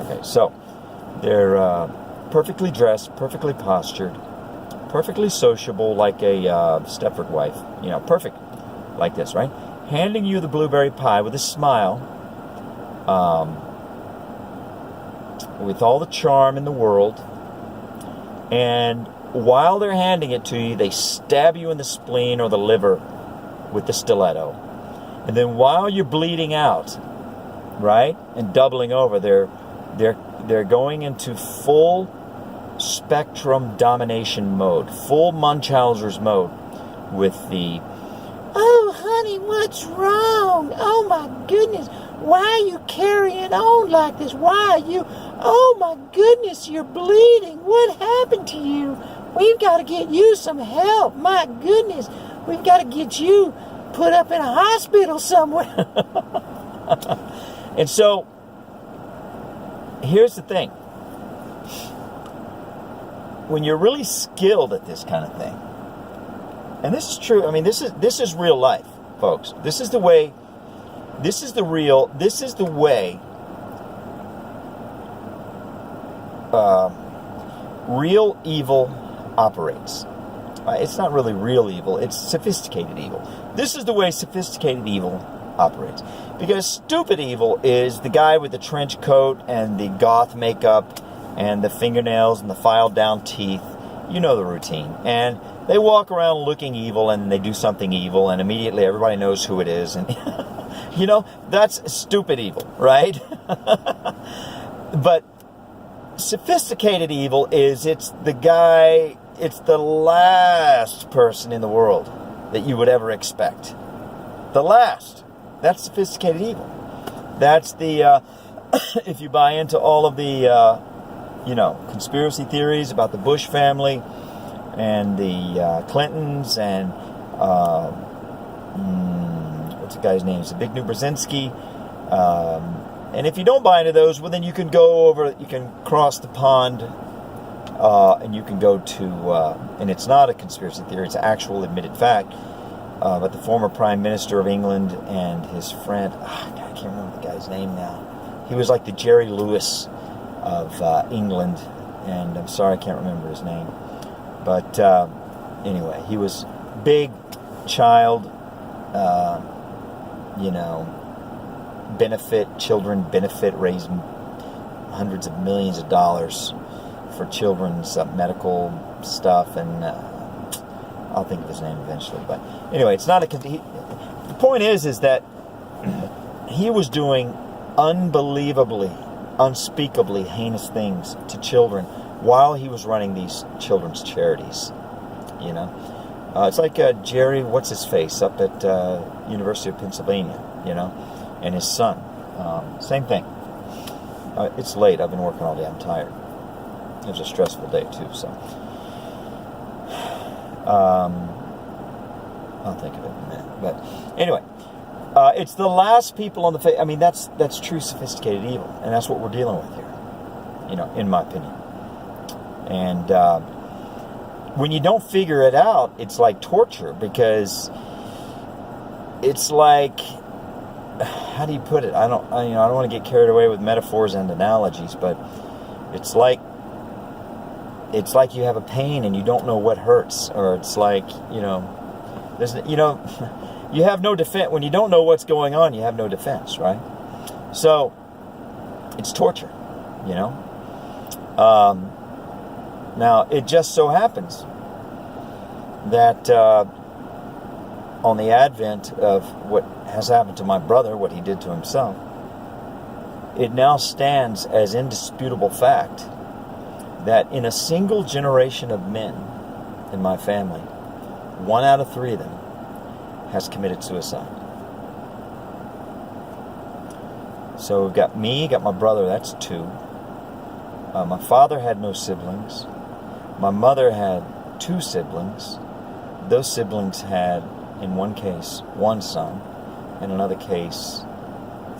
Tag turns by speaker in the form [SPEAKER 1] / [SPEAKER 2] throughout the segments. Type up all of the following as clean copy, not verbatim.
[SPEAKER 1] Okay, so they're perfectly dressed, perfectly postured, perfectly sociable, like a Stepford wife. Perfect, like this, right? Handing you the blueberry pie with a smile, with all the charm in the world, and while they're handing it to you, they stab you in the spleen or the liver with the stiletto. And then while you're bleeding out, right, and doubling over, they're going into full spectrum domination mode, full Munchausen's mode, with the, "Oh, honey, what's wrong? Oh, my goodness, why are you carrying on like this? Why are you, oh, my goodness, you're bleeding. What happened to you? We've got to get you some help. My goodness, we've got to get you put up in a hospital somewhere." And so, here's the thing. When you're really skilled at this kind of thing, and this is true, I mean, this is real life, folks. This is the way real evil operates. It's not really real evil, it's sophisticated evil. This is the way sophisticated evil operates. Because stupid evil is the guy with the trench coat and the goth makeup and the fingernails and the filed down teeth. You know the routine. And they walk around looking evil and they do something evil and immediately everybody knows who it is. And that's stupid evil, right? But sophisticated evil is, it's the last person in the world that you would ever expect. The last. That's sophisticated evil. That's the, if you buy into all of the, conspiracy theories about the Bush family and the Clintons and, what's the guy's name? It's Zbigniew Brzezinski. And if you don't buy into those, well, then you can cross the pond, and you can go to, and it's not a conspiracy theory, it's an actual admitted fact, but the former Prime Minister of England and his friend, I can't remember the guy's name now. He was like the Jerry Lewis of England, and I'm sorry I can't remember his name. But anyway, he was big child, children benefit, raising hundreds of millions of dollars for children's medical stuff, and I'll think of his name eventually. But anyway, it's not the point is that he was doing unbelievably, unspeakably heinous things to children while he was running these children's charities. It's like Jerry, what's his face, up at University of Pennsylvania, and his son. Same thing. It's late. I've been working all day. I'm tired. It was a stressful day too, so I'll think of it in a minute. But anyway, it's the last people on the face. I mean, that's true sophisticated evil, and that's what we're dealing with here, in my opinion. And when you don't figure it out, it's like torture, because it's like, how do you put it? I don't want to get carried away with metaphors and analogies, but it's like you have a pain and you don't know what hurts, or it's like, there's, you have no defense. When you don't know what's going on, you have no defense, right? So it's torture, Now, it just so happens that on the advent of what has happened to my brother, what he did to himself, it now stands as indisputable fact that in a single generation of men in my family, 1 out of 3 of them has committed suicide. So we've got me, got my brother, that's 2. My father had no siblings. My mother had 2 siblings. Those siblings had, in one case, 1 son. In another case,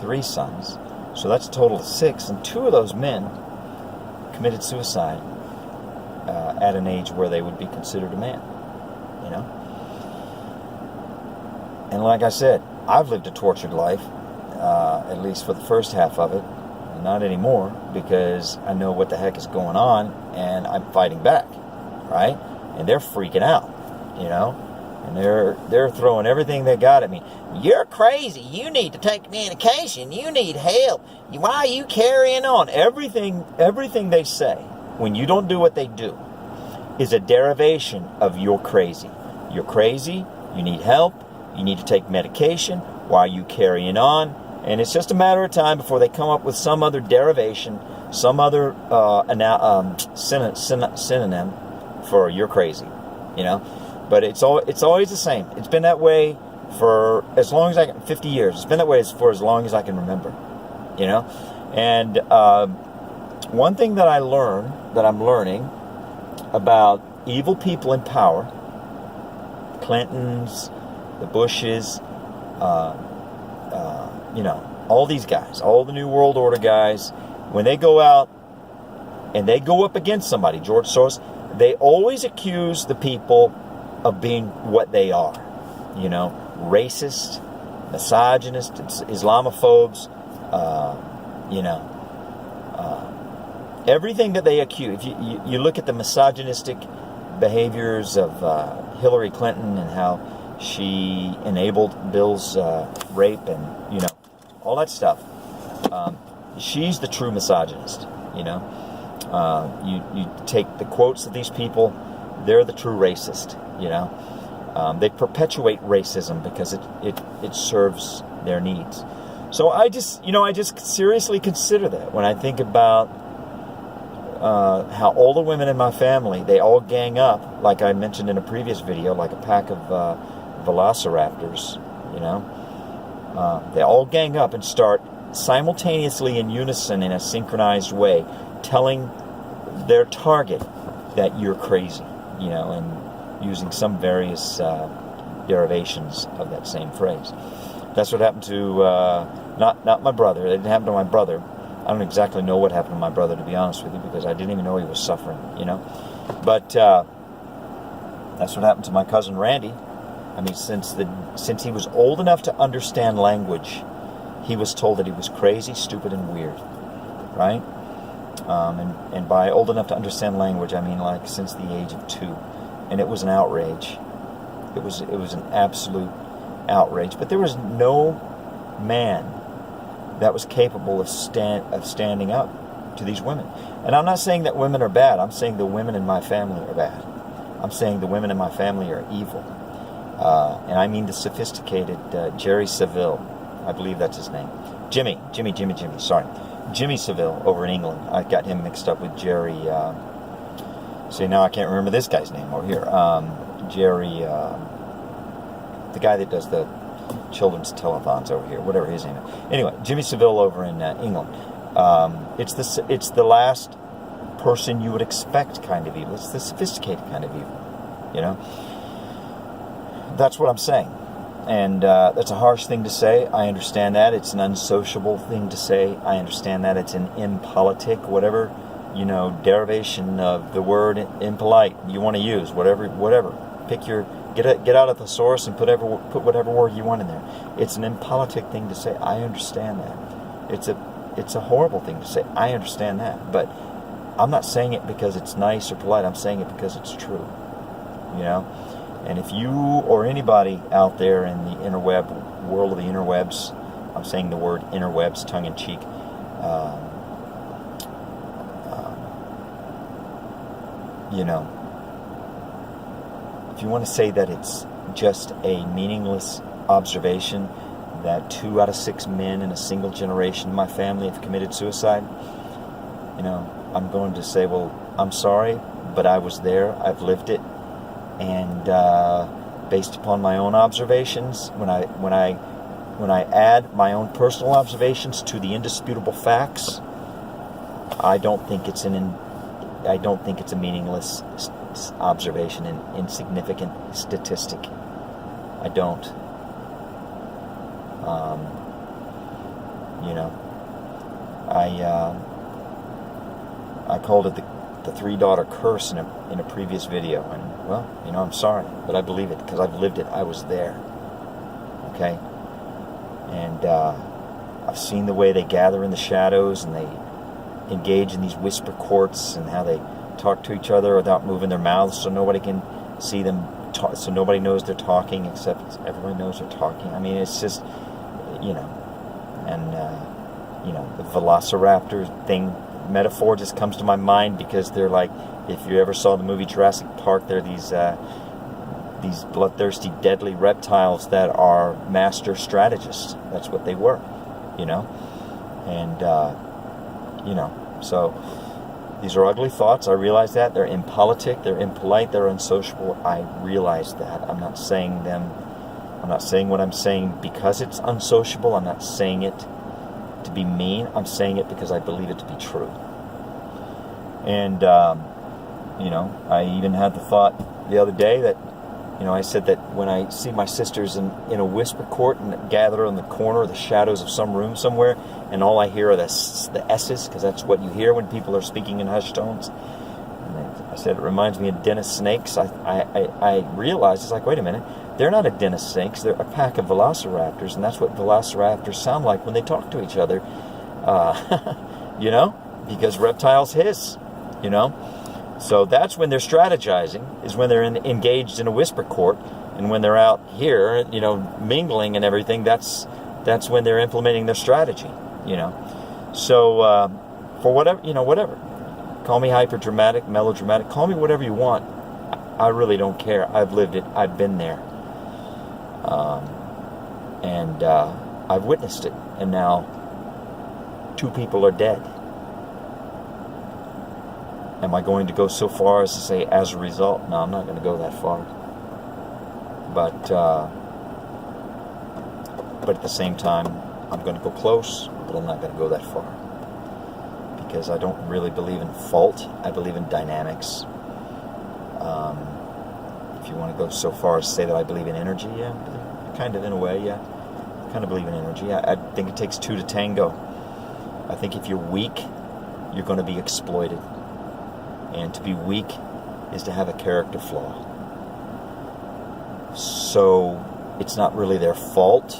[SPEAKER 1] 3 sons. So that's a total of 6. And 2 of those men committed suicide at an age where they would be considered a man. And like I said, I've lived a tortured life, at least for the first half of it. not anymore, because I know what the heck is going on, and I'm fighting back, right? And they're freaking out, you know, and they're throwing everything they got at me. You're crazy. You need to take medication. You need help. Why are you carrying on? Everything they say, when you don't do what they do, is a derivation of you're crazy. You're crazy. You need help. You need to take medication. Why are you carrying on? And it's just a matter of time before they come up with some other derivation, some other synonym for you're crazy, you know. But it's always the same. It's been that way for as long as 50 years. It's been that way for as long as I can remember, you know. And one thing that I'm learning about evil people in power, Clintons, the Bushes, you know, all these guys, all the New World Order guys, when they go out and they go up against somebody, George Soros, they always accuse the people of being what they are. You know, racist, misogynist, Islamophobes, you know, everything that they accuse. If you look at the misogynistic behaviors of Hillary Clinton and how she enabled Bill's rape and, you know, all that stuff. She's the true misogynist, you know. You take the quotes of these people, they're the true racist, you know. They perpetuate racism because it serves their needs. So I just seriously consider that when I think about how all the women in my family, they all gang up, like I mentioned in a previous video, like a pack of velociraptors, you know. They all gang up and start simultaneously in unison in a synchronized way telling their target that you're crazy, you know, and using some various derivations of that same phrase. That's what happened to not my brother. It didn't happen to my brother. I don't exactly know what happened to my brother, to be honest with you, because I didn't even know he was suffering, you know. But that's what happened to my cousin Randy. I mean, since he was old enough to understand language, he was told that he was crazy, stupid, and weird, right? And by old enough to understand language, I mean like since the age of 2, and it was an outrage. It was an absolute outrage. But there was no man that was capable of standing up to these women. And I'm not saying that women are bad. I'm saying the women in my family are bad. I'm saying the women in my family are evil. And I mean the sophisticated Jerry Saville. I believe that's his name. Jimmy, sorry. Jimmy Saville over in England. I got him mixed up with Jerry. See, now I can't remember this guy's name over here. Jerry, the guy that does the children's telethons over here, whatever his name is. Anyway, Jimmy Saville over in England. It's the last person you would expect kind of evil. It's the sophisticated kind of evil, you know? That's what I'm saying. And that's a harsh thing to say. I understand that. It's an unsociable thing to say. I understand that. It's an impolitic, whatever, you know, derivation of the word impolite you want to use, whatever. Pick your, get out of the source and put whatever word you want in there. It's an impolitic thing to say. I understand that. It's a horrible thing to say. I understand that. But I'm not saying it because it's nice or polite. I'm saying it because it's true. You know? And if you or anybody out there in the interweb, world of the interwebs, I'm saying the word interwebs tongue-in-cheek, you know, if you want to say that it's just a meaningless observation that 2 out of 6 men in a single generation in my family have committed suicide, you know, I'm going to say, well, I'm sorry, but I was there, I've lived it, and based upon my own observations, when I add my own personal observations to the indisputable facts, I don't think it's a meaningless observation, an insignificant statistic. I don't. You know, I called it the 3-daughter curse in a previous video, and well, you know, I'm sorry, but I believe it because I've lived it. I was there. Okay, and I've seen the way they gather in the shadows and they engage in these whisper courts and how they talk to each other without moving their mouths so nobody can see them talk, so nobody knows they're talking except everybody knows they're talking. I mean, it's just, and the velociraptor thing metaphor just comes to my mind because they're like, if you ever saw the movie Jurassic Park, they're these bloodthirsty, deadly reptiles that are master strategists. That's what they were, and so these are ugly thoughts. I realize that. They're impolitic, they're impolite, they're unsociable. I realize that. I'm not saying what I'm saying because it's unsociable. I'm not saying it to be mean. I'm saying it because I believe it to be true. And, I even had the thought the other day that, I said that when I see my sisters in a whisper court and gather in the corner of the shadows of some room somewhere, and all I hear are the S's, because that's what you hear when people are speaking in hushed tones. And I said it reminds me of den of snakes. I realized, it's like, wait a minute, they're not a den of snakes, they're a pack of velociraptors, and that's what velociraptors sound like when they talk to each other. Because reptiles hiss, So that's when they're strategizing, is when they're engaged in a whisper court, and when they're out here, mingling and everything, that's when they're implementing their strategy, So for whatever. Call me hyper-dramatic, melodramatic, call me whatever you want. I really don't care. I've lived it. I've been there. And I've witnessed it. And now 2 people are dead. Am I going to go so far as to say as a result? No, I'm not going to go that far. But at the same time, I'm going to go close, but I'm not going to go that far. Because I don't really believe in fault. I believe in dynamics. If you want to go so far as to say that I believe in energy, yeah, kind of in a way, yeah. I kind of believe in energy. I think it takes 2 to tango. I think if you're weak, you're going to be exploited. And to be weak is to have a character flaw. So it's not really their fault,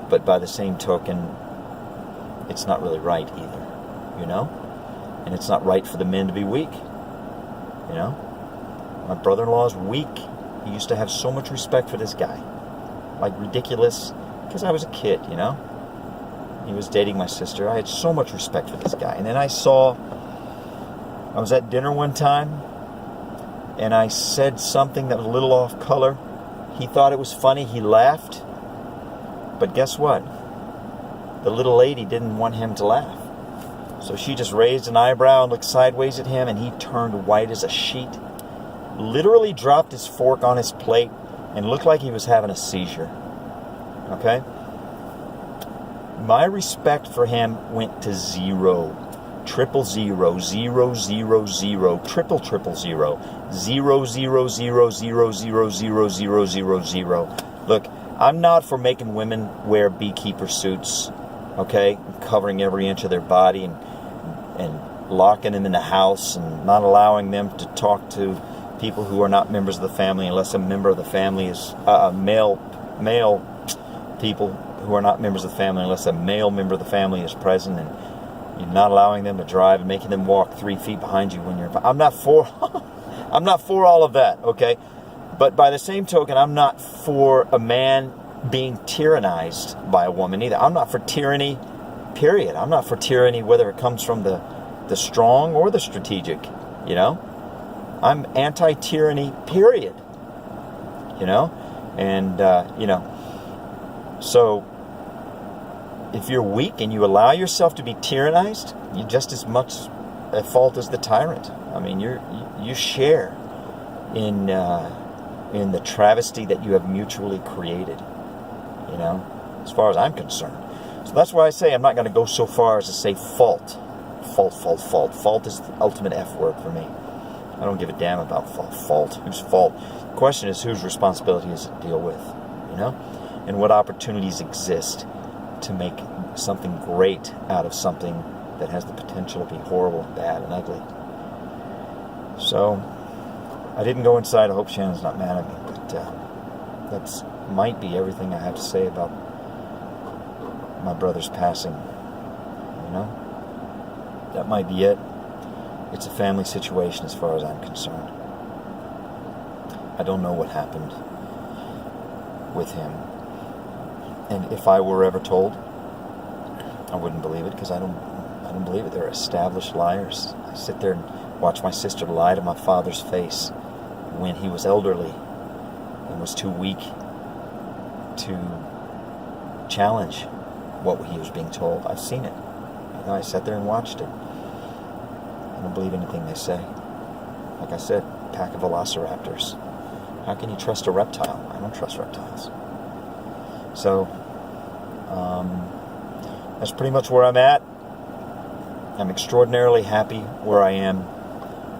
[SPEAKER 1] but by the same token, it's not really right either, And it's not right for the men to be weak, My brother-in-law is weak. He used to have so much respect for this guy. Like ridiculous, because I was a kid, He was dating my sister. I had so much respect for this guy. And then I was at dinner one time, and I said something that was a little off color. He thought it was funny. He laughed. But guess what? The little lady didn't want him to laugh. So she just raised an eyebrow and looked sideways at him, and he turned white as a sheet. Literally dropped his fork on his plate and looked like he was having a seizure. Okay? My respect for him went to 0. 000, 000, 000, 000, 000, 000. Look, I'm not for making women wear beekeeper suits, okay? Covering every inch of their body and locking them in the house and not allowing them to talk to people who are not members of the family unless a member of the family is male people who are not members of the family unless a male member of the family is present, and you're not allowing them to drive and making them walk 3 feet behind you when you're... I'm not for all of that, okay? But by the same token, I'm not for a man being tyrannized by a woman either. I'm not for tyranny, period. I'm not for tyranny whether it comes from the strong or the strategic, I'm anti-tyranny, period. And, so if you're weak and you allow yourself to be tyrannized, you're just as much at fault as the tyrant. I mean, you share in the travesty that you have mutually created, as far as I'm concerned. So that's why I say I'm not going to go so far as to say fault. Fault. Fault is the ultimate F word for me. I don't give a damn about fault. Whose fault? The question is, whose responsibility is it to deal with, and what opportunities exist to make something great out of something that has the potential to be horrible and bad and ugly. So I didn't go inside. I hope Shannon's not mad at me, but that's might be everything I have to say about my brother's passing. That might be it. It's a family situation as far as I'm concerned. I don't know what happened with him. And if I were ever told, I wouldn't believe it, because I don't believe it. They're established liars. I sit there and watch my sister lie to my father's face when he was elderly and was too weak to challenge what he was being told. I've seen it. I sat there and watched it. I don't believe anything they say. Like I said, pack of velociraptors. How can you trust a reptile? I don't trust reptiles. So, that's pretty much where I'm at. I'm extraordinarily happy where I am.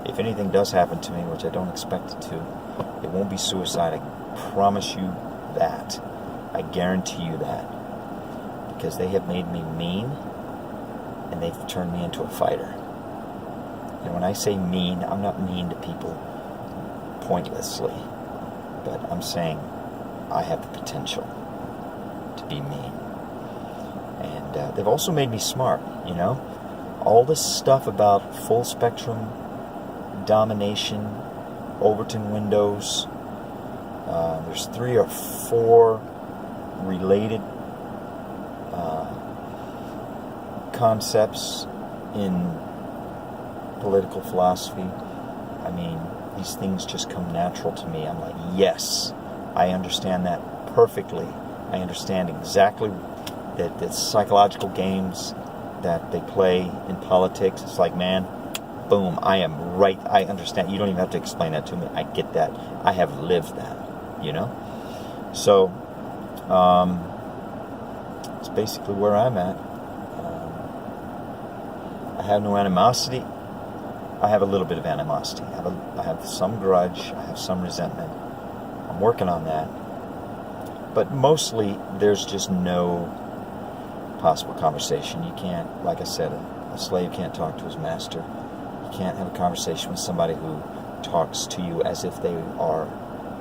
[SPEAKER 1] If anything does happen to me, which I don't expect it to, it won't be suicide. I promise you that. I guarantee you that. Because they have made me mean, and they've turned me into a fighter. And when I say mean, I'm not mean to people pointlessly. But I'm saying I have the potential to be mean. And they've also made me smart, All this stuff about full spectrum domination, Overton windows. There's 3 or 4 related concepts in political philosophy. I mean, these things just come natural to me. I'm like, yes, I understand that perfectly. I understand exactly the psychological games that they play in politics. It's like, man, boom, I am right. I understand. You don't even have to explain that to me. I get that. I have lived that, So, it's basically where I'm at. I have no animosity. I have a little bit of animosity. I have some grudge. I have some resentment. I'm working on that. But mostly, there's just no possible conversation. You can't, like I said, a slave can't talk to his master. You can't have a conversation with somebody who talks to you as if they are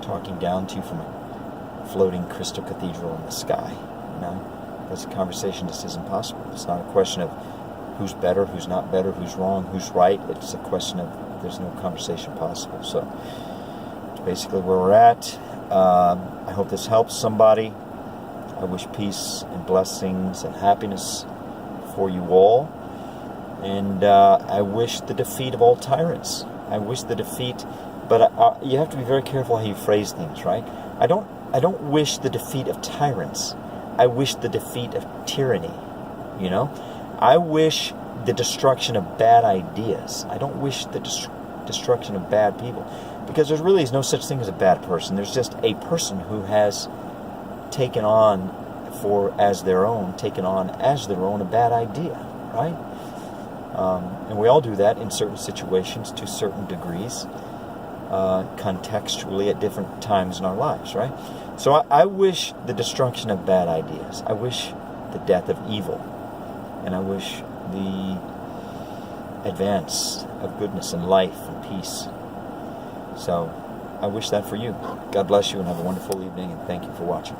[SPEAKER 1] talking down to you from a floating crystal cathedral in the sky. That's a conversation just isn't possible. It's not a question of who's better, who's not better, who's wrong, who's right. It's a question of there's no conversation possible. So it's basically where we're at. I hope this helps somebody. I wish peace and blessings and happiness for you all. And I wish the defeat of all tyrants. I wish the defeat, but you have to be very careful how you phrase things, right? I don't wish the defeat of tyrants. I wish the defeat of tyranny, I wish the destruction of bad ideas. I don't wish the destruction of bad people, because there really is no such thing as a bad person. There's just a person who has taken on as their own a bad idea, right? And we all do that in certain situations to certain degrees, contextually at different times in our lives, right? So I wish the destruction of bad ideas. I wish the death of evil. And I wish the advance of goodness and life and peace. So I wish that for you. God bless you and have a wonderful evening, and thank you for watching.